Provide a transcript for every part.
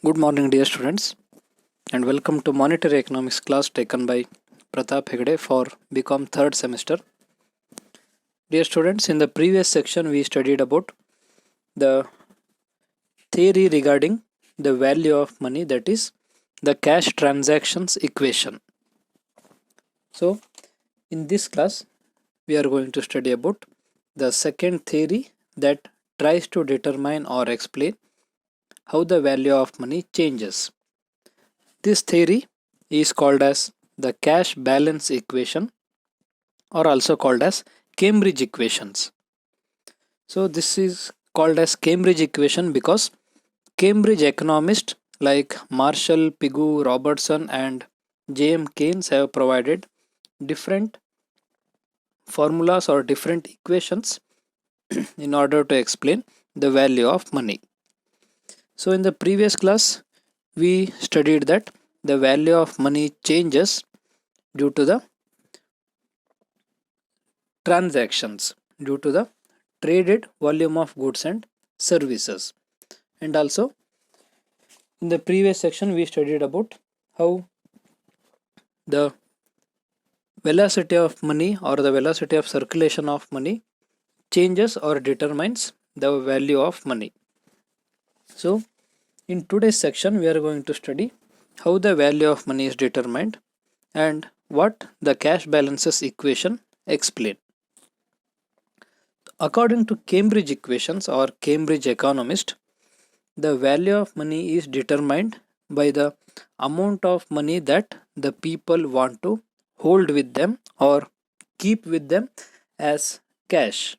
Good morning, dear students, and welcome to Monetary Economics class taken by Pratap Hegde for BCom third semester. Dear students, in the previous section, we studied about the theory regarding the value of money, that is, the cash transactions equation. So, in this class, we are going to study about the second theory that tries to determine or explain how the value of money changes. This theory is called as the cash balance equation, or also called as Cambridge equations. So this is called as Cambridge equation because Cambridge economists like Marshall, Pigou, Robertson and J.M. Keynes have provided different formulas or different equations in order to explain the value of money. So in the previous class, we studied that the value of money changes due to the transactions, due to the traded volume of goods and services. And also in the previous section we studied about how the velocity of money or the velocity of circulation of money changes or determines the value of money. So in today's section we are going to study how the value of money is determined and what the cash balances equation explain. According to Cambridge equations or Cambridge economist, the value of money is determined by the amount of money that the people want to hold with them or keep with them as cash.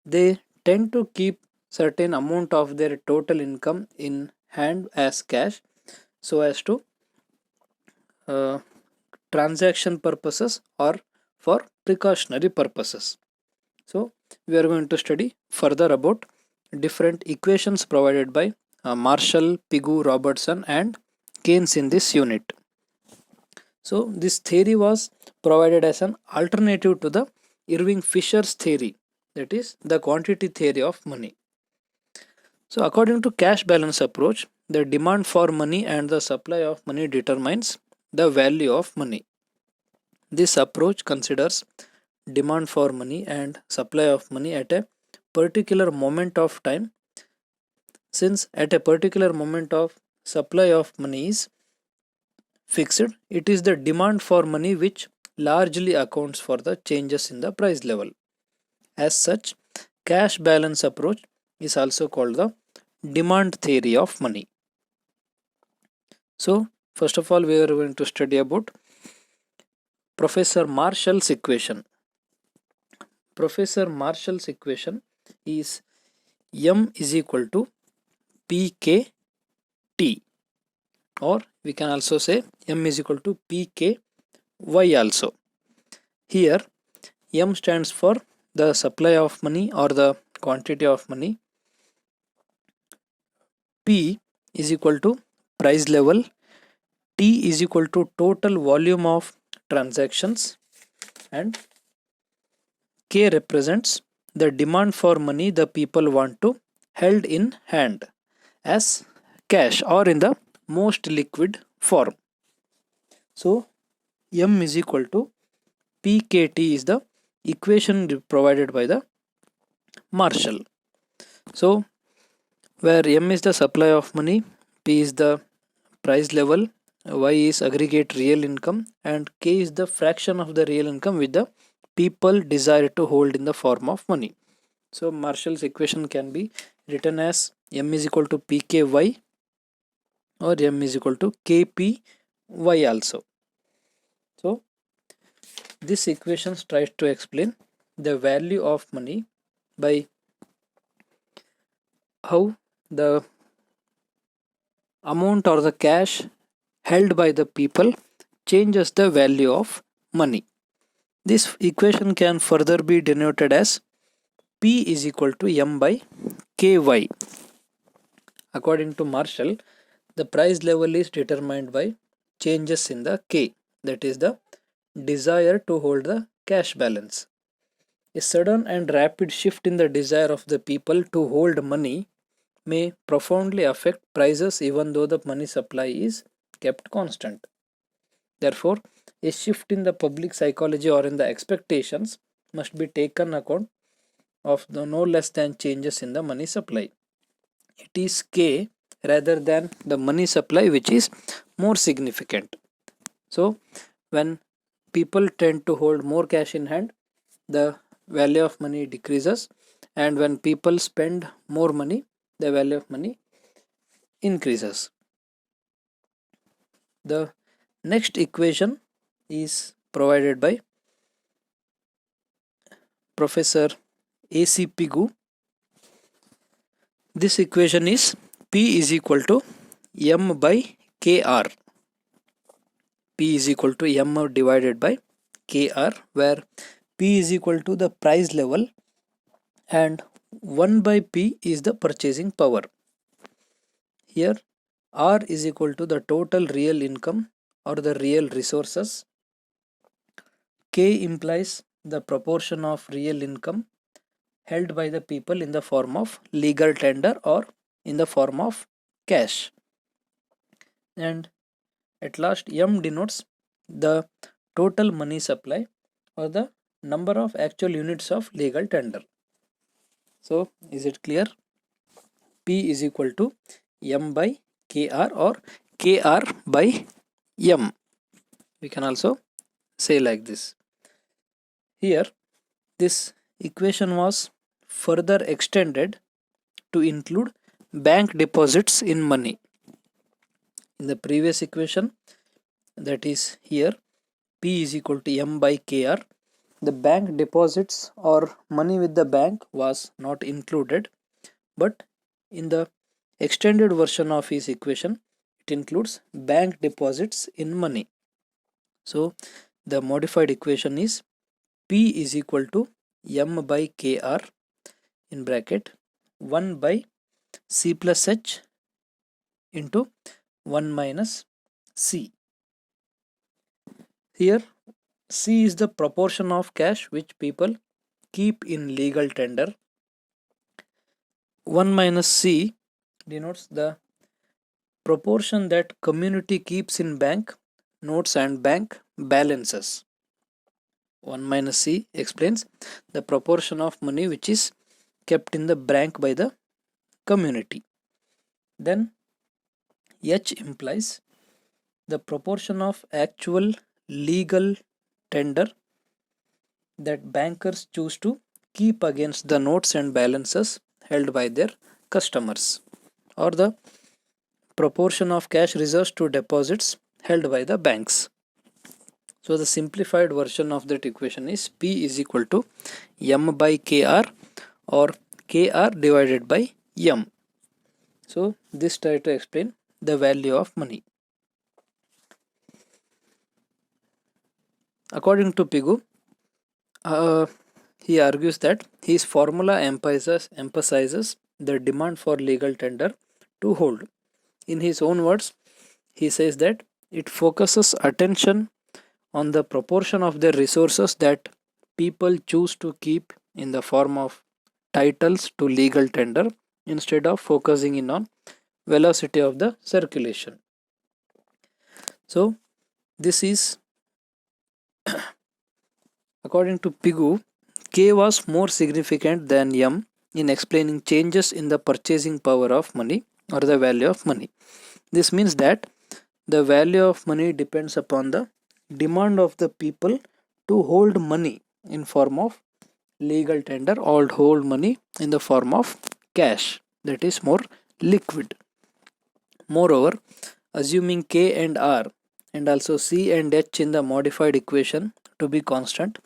They tend to keep certain amount of their total income in hand as cash so as to transaction purposes or for precautionary purposes. So we are going to study further about different equations provided by Marshall, Pigou, Robertson and Keynes in this unit. So this theory was provided as an alternative to the Irving Fisher's theory, that is the quantity theory of money. So according to cash balance approach, the demand for money and the supply of money determines the value of money. This approach considers demand for money and supply of money at a particular moment of time, since at a particular moment of supply of money is fixed, it is the demand for money which largely accounts for the changes in the price level. As such, cash balance approach is also called the demand theory of money. So first of all, we are going to study about Professor Marshall's equation. Professor Marshall's equation is M is equal to PKT, or we can also say M is equal to PKY also. Here M stands for the supply of money or the quantity of money, P is equal to price level, T is equal to total volume of transactions, and K represents the demand for money the people want to held in hand as cash or in the most liquid form. So M is equal to PKT is the equation provided by the Marshall. So where M is the supply of money, P is the price level, Y is aggregate real income and K is the fraction of the real income which the people desire to hold in the form of money. So Marshall's equation can be written as M is equal to PKY or M is equal to KPY also. So this equation tries to explain the value of money by how the amount or the cash held by the people changes the value of money. This equation can further be denoted as P is equal to M by KY. According to Marshall, the price level is determined by changes in the K, that is the desire to hold the cash balance. A sudden and rapid shift in the desire of the people to hold money may profoundly affect prices even though the money supply is kept constant. Therefore, a shift in the public psychology or in the expectations must be taken account of the no less than changes in the money supply. It is K rather than the money supply which is more significant. So when people tend to hold more cash in hand, the value of money decreases, and when people spend more money, the value of money increases. The next equation is provided by Professor A.C. Pigou. This equation is P is equal to M by KR. P is equal to M divided by KR, where P is equal to the price level and 1 by P is the purchasing power. Here R is equal to the total real income or the real resources. K implies the proportion of real income held by the people in the form of legal tender or in the form of cash. And at last, M denotes the total money supply or the number of actual units of legal tender. So, is it clear? P is equal to M by KR or KR by M. We can also say like this. Here, this equation was further extended to include bank deposits in money. In the previous equation, that is here, P is equal to M by KR, the bank deposits or money with the bank was not included, but in the extended version of his equation, it includes bank deposits in money. So the modified equation is P is equal to M by KR in bracket 1 by C plus H into 1 minus C. Here C is the proportion of cash which people keep in legal tender. 1 minus C denotes the proportion that community keeps in bank notes and bank balances. 1 minus C explains the proportion of money which is kept in the bank by the community. Then H implies the proportion of actual legal tender that bankers choose to keep against the notes and balances held by their customers, or the proportion of cash reserves to deposits held by the banks. So the simplified version of that equation is P is equal to M by KR or KR divided by M. So this tries to explain the value of money. According to Pigou, he argues that his formula emphasizes the demand for legal tender to hold. In his own words, he says that it focuses attention on the proportion of their resources that people choose to keep in the form of titles to legal tender instead of focusing in on velocity of the circulation. So this is according to Pigou, K was more significant than M in explaining changes in the purchasing power of money or the value of money. This means that the value of money depends upon the demand of the people to hold money in form of legal tender or hold money in the form of cash, that is more liquid. Moreover, assuming K and R and also C and H in the modified equation to be constant,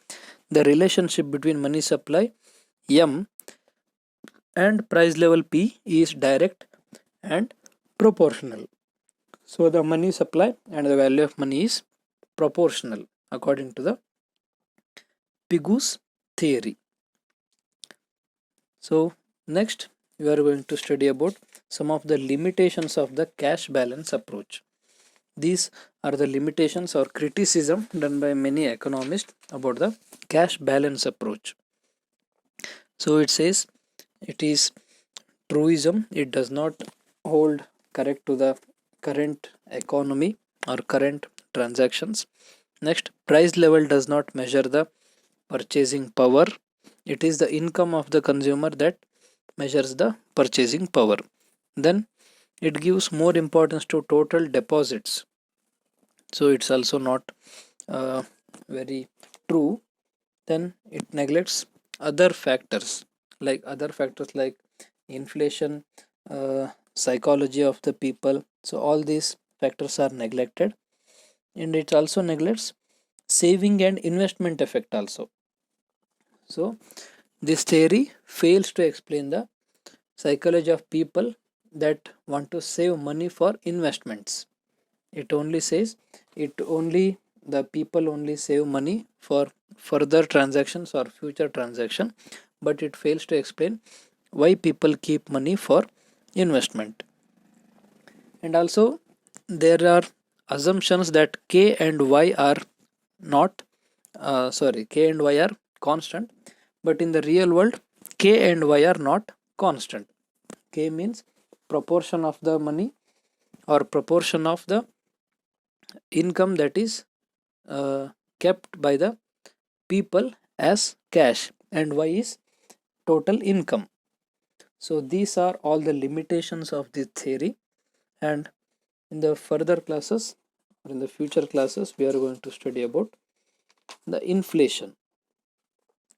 the relationship between money supply M and price level P is direct and proportional. So the money supply and the value of money is proportional according to the Pigou's theory. So next we are going to study about some of the limitations of the cash balance approach. These are the limitations or criticism done by many economists about the cash balance approach. So it says it is truism. It does not hold correct to the current economy or current transactions. Next, price level does not measure the purchasing power. It is the income of the consumer that measures the purchasing power. Then it gives more importance to total deposits, so it's also not very true. Then it neglects other factors like inflation, psychology of the people. So all these factors are neglected, and it also neglects saving and investment effect also. So this theory fails to explain the psychology of people that want to save money for investments. It only says it only the people only save money for further transactions or future transaction, but it fails to explain why people keep money for investment. And also there are assumptions that k and y are not k and y are constant, but in the real world k and y are not constant. K means proportion of the money or proportion of the income that is kept by the people as cash, and y is total income. So these are all the limitations of this theory, and in the further classes or in the future classes we are going to study about the inflation.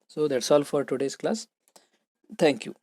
So that's all for today's class. Thank you.